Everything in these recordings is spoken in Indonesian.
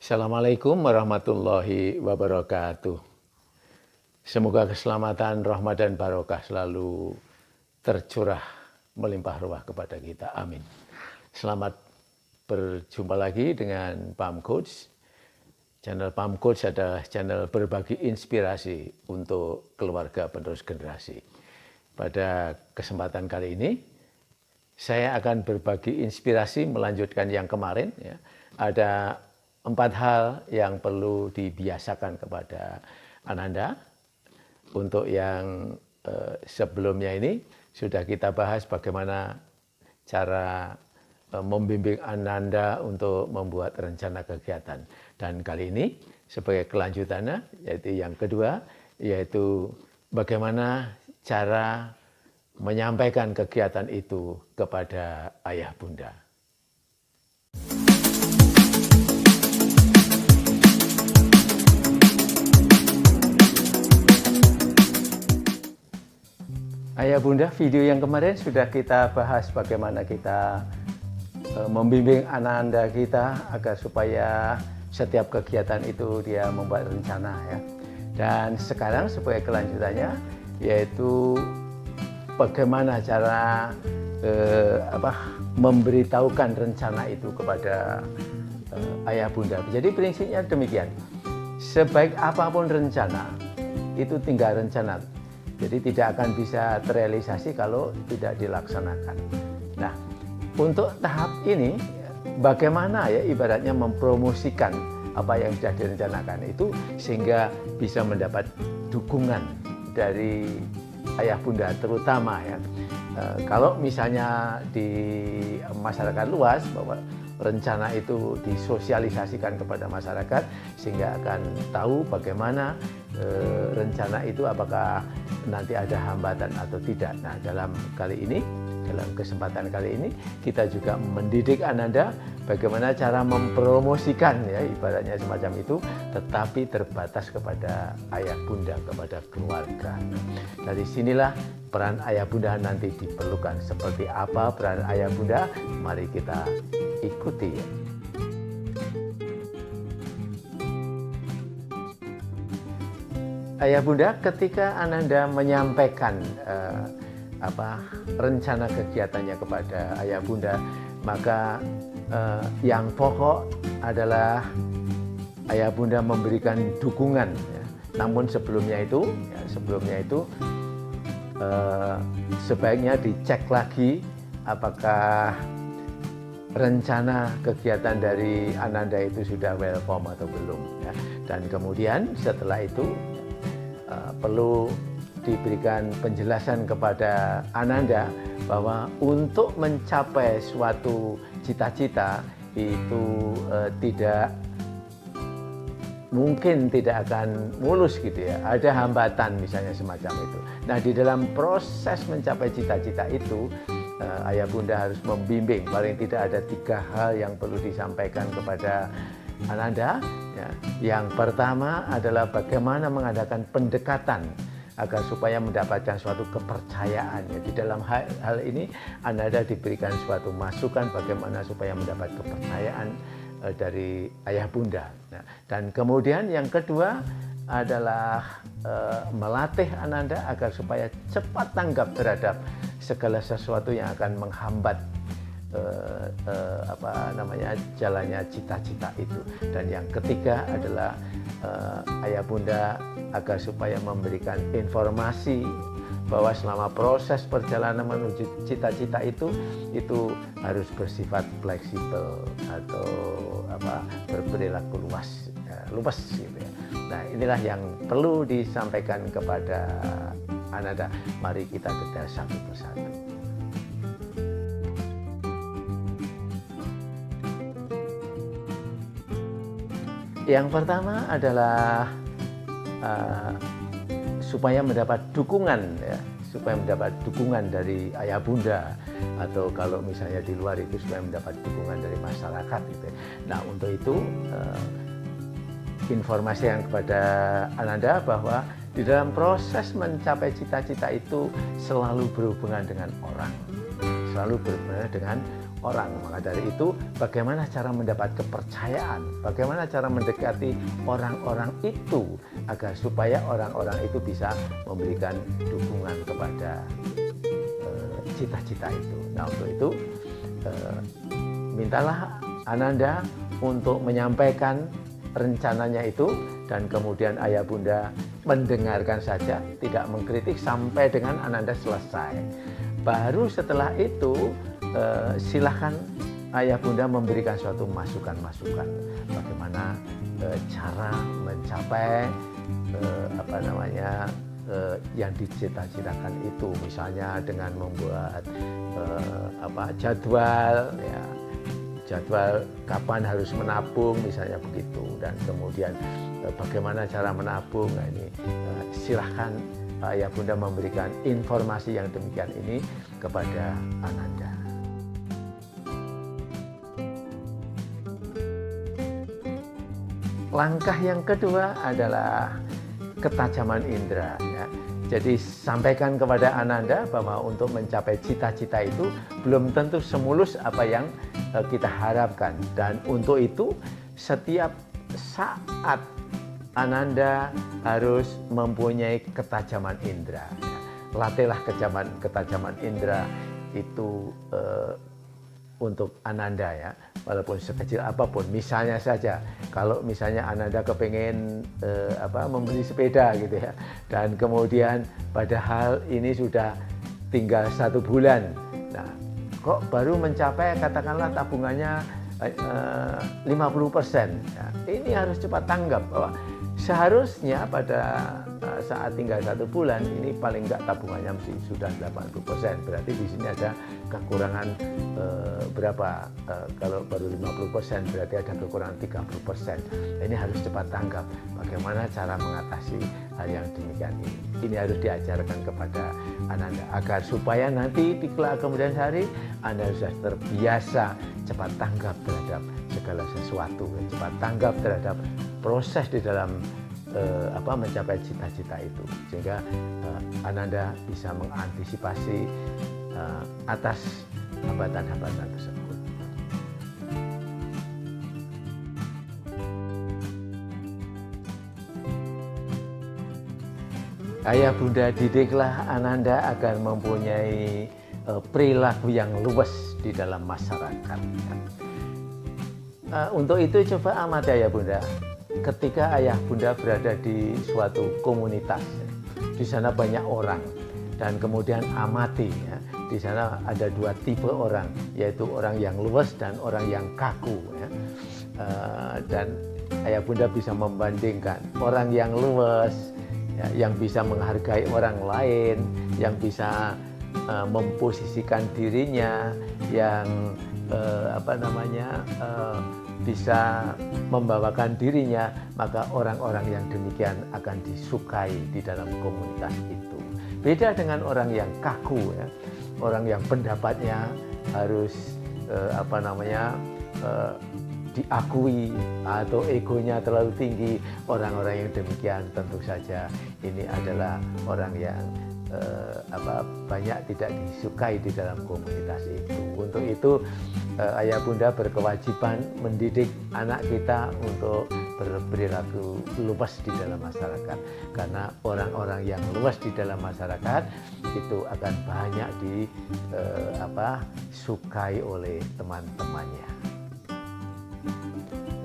Assalamualaikum warahmatullahi wabarakatuh. Semoga keselamatan, rahmat dan barokah selalu tercurah melimpah ruah kepada kita. Amin. Selamat berjumpa lagi dengan Pam Coach. Channel Pam Coach adalah channel berbagi inspirasi untuk keluarga penerus generasi. Pada kesempatan kali ini, saya akan berbagi inspirasi melanjutkan yang kemarin. Ya. Ada 4 hal yang perlu dibiasakan kepada Ananda. Untuk yang sebelumnya ini sudah kita bahas bagaimana cara membimbing Ananda untuk membuat rencana kegiatan. Dan kali ini sebagai kelanjutannya, yaitu yang kedua, yaitu bagaimana cara menyampaikan kegiatan itu kepada ayah bunda. Ayah bunda, video yang kemarin sudah kita bahas bagaimana kita membimbing anak-anak kita agar supaya setiap kegiatan itu dia membuat rencana ya. Dan sekarang sebagai kelanjutannya yaitu bagaimana cara memberitahukan rencana itu kepada ayah bunda. Jadi prinsipnya demikian. Sebaik apapun rencana itu tinggal rencana. Jadi tidak akan bisa terrealisasi kalau tidak dilaksanakan. Nah, untuk tahap ini bagaimana ya ibaratnya mempromosikan apa yang sudah direncanakan itu sehingga bisa mendapat dukungan dari ayah bunda terutama ya. Kalau misalnya di masyarakat luas bahwa rencana itu disosialisasikan kepada masyarakat sehingga akan tahu bagaimana rencana itu apakah nanti ada hambatan atau tidak. Nah, dalam kesempatan kali ini kita juga mendidik Ananda bagaimana cara mempromosikan ya ibaratnya semacam itu, tetapi terbatas kepada ayah bunda, kepada keluarga. Dari sinilah peran ayah bunda nanti diperlukan. Seperti apa peran ayah bunda? Mari kita ikuti ya. Ayah bunda, ketika Ananda menyampaikan rencana kegiatannya kepada ayah bunda, maka yang pokok adalah ayah bunda memberikan dukungan. Ya. Namun sebelumnya itu sebaiknya dicek lagi apakah rencana kegiatan dari Ananda itu sudah welcome atau belum. Ya. Dan kemudian setelah itu perlu diberikan penjelasan kepada Ananda bahwa untuk mencapai suatu cita-cita itu tidak akan mulus gitu ya. Ada hambatan misalnya semacam itu. Nah, di dalam proses mencapai cita-cita itu ayah bunda harus membimbing. Paling tidak ada 3 hal yang perlu disampaikan kepada Ananda. Ya. Yang pertama adalah bagaimana mengadakan pendekatan agar supaya mendapatkan suatu kepercayaan. Ya. Di dalam hal ini Ananda diberikan suatu masukan bagaimana supaya mendapat kepercayaan dari ayah bunda. Nah, dan kemudian yang kedua adalah melatih Ananda agar supaya cepat tanggap terhadap segala sesuatu yang akan menghambat jalannya cita-cita itu. Dan yang ketiga adalah ayah bunda agar supaya memberikan informasi bahwa selama proses perjalanan menuju cita-cita itu harus bersifat fleksibel atau berperilaku luas gitu ya. Nah, inilah yang perlu disampaikan kepada Ananda. Mari kita detail satu persatu. Yang pertama adalah supaya mendapat dukungan ya, supaya mendapat dukungan dari ayah bunda, atau kalau misalnya di luar itu supaya mendapat dukungan dari masyarakat gitu. Nah, untuk itu informasi yang kepada Ananda bahwa di dalam proses mencapai cita-cita itu selalu berhubungan dengan orang, selalu berhubungan dengan orang. Maka dari itu, bagaimana cara mendapat kepercayaan, bagaimana cara mendekati orang-orang itu agar supaya orang-orang itu bisa memberikan dukungan kepada cita-cita itu. Nah, untuk itu mintalah Ananda untuk menyampaikan rencananya itu, dan kemudian ayah bunda mendengarkan saja, tidak mengkritik sampai dengan Ananda selesai. Baru setelah itu silahkan ayah bunda memberikan suatu masukan-masukan bagaimana cara mencapai yang dicita-citakan itu, misalnya dengan membuat jadwal, ya, jadwal kapan harus menabung misalnya begitu, dan kemudian bagaimana cara menabung. Nah, ini silahkan ayah bunda memberikan informasi yang demikian ini kepada Ananda. Langkah yang kedua adalah ketajaman indera, ya. Jadi sampaikan kepada Ananda bahwa untuk mencapai cita-cita itu belum tentu semulus apa yang kita harapkan, dan untuk itu setiap saat Ananda harus mempunyai ketajaman indera. Latihlah ketajaman indera itu untuk Ananda, ya, walaupun sekecil apapun. Misalnya saja, kalau misalnya Ananda kepengen membeli sepeda gitu ya, dan kemudian padahal ini sudah tinggal 1 bulan, nah kok baru mencapai katakanlah tabungannya 50%, ya, ini harus cepat tanggap bahwa seharusnya pada saat tinggal 1 bulan ini paling enggak tabungannya mesti sudah 80%. Berarti di sini ada kekurangan berapa? Kalau baru 50% berarti ada kekurangan 30%. Ini harus cepat tanggap. Bagaimana cara mengatasi hal yang demikian ini? Ini harus diajarkan kepada Ananda agar supaya nanti di kemudian hari Anda sudah terbiasa cepat tanggap terhadap segala sesuatu, cepat tanggap terhadap proses di dalam mencapai cita-cita itu, sehingga Ananda bisa mengantisipasi atas hambatan-hambatan tersebut. Ayah bunda didiklah Ananda agar mempunyai perilaku yang luas di dalam masyarakat. Untuk itu coba amati ayah bunda. Ketika ayah bunda berada di suatu komunitas, di sana banyak orang, dan kemudian amati, ya, di sana ada 2 tipe orang, yaitu orang yang luas dan orang yang kaku, ya. Dan ayah bunda bisa membandingkan orang yang luas, ya, yang bisa menghargai orang lain, yang bisa memposisikan dirinya, yang bisa membawakan dirinya, maka orang-orang yang demikian akan disukai di dalam komunitas itu. Beda dengan orang yang kaku, ya, orang yang pendapatnya harus diakui atau egonya terlalu tinggi. Orang-orang yang demikian tentu saja ini adalah orang yang banyak tidak disukai di dalam komunitas itu. Untuk itu ayah bunda berkewajiban mendidik anak kita untuk berperilaku luas di dalam masyarakat, karena orang-orang yang luas di dalam masyarakat itu akan banyak disukai oleh teman-temannya.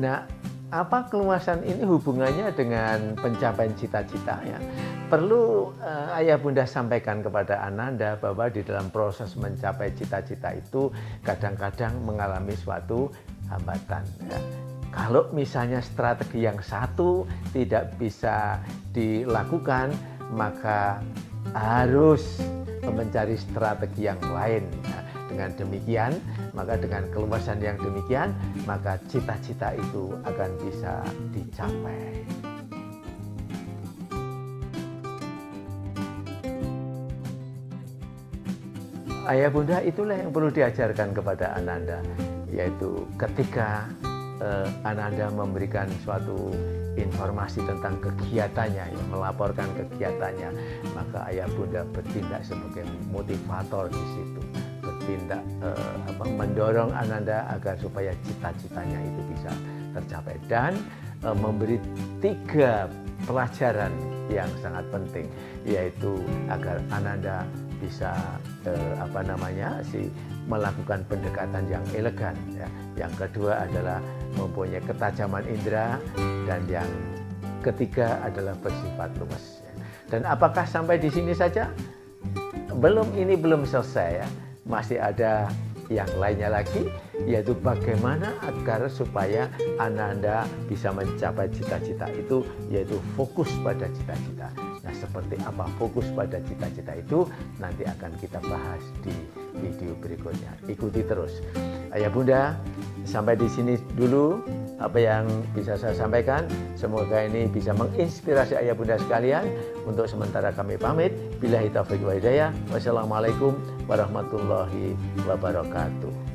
Nah, apa keluasan ini hubungannya dengan pencapaian cita-citanya? Perlu ayah bunda sampaikan kepada Ananda bahwa di dalam proses mencapai cita-cita itu kadang-kadang mengalami suatu hambatan, ya. Kalau misalnya strategi yang satu tidak bisa dilakukan, maka harus mencari strategi yang lain, ya. Dengan demikian, maka dengan keluasan yang demikian, maka cita-cita itu akan bisa dicapai. Ayah bunda itulah yang perlu diajarkan kepada Ananda, yaitu ketika Ananda memberikan suatu informasi tentang kegiatannya, ya, melaporkan kegiatannya, maka ayah bunda bertindak sebagai motivator di situ, mendorong Ananda agar supaya cita-citanya itu bisa tercapai, dan memberi 3 pelajaran yang sangat penting, yaitu agar Ananda bisa melakukan pendekatan yang elegan, ya. Yang kedua adalah mempunyai ketajaman indera, dan yang ketiga adalah bersifat luwes. Ya. Dan apakah sampai di sini saja? Ini belum selesai, ya. Masih ada yang lainnya lagi, yaitu bagaimana agar supaya Ananda bisa mencapai cita-cita itu, yaitu fokus pada cita-cita. Nah, seperti apa fokus pada cita-cita itu nanti akan kita bahas di video berikutnya. Ikuti terus. Ayah Bunda, sampai di sini dulu apa yang bisa saya sampaikan. Semoga ini bisa menginspirasi Ayah Bunda sekalian. Untuk sementara kami pamit. Billahi taufiq wa hidayah. Wassalamualaikum warahmatullahi wabarakatuh.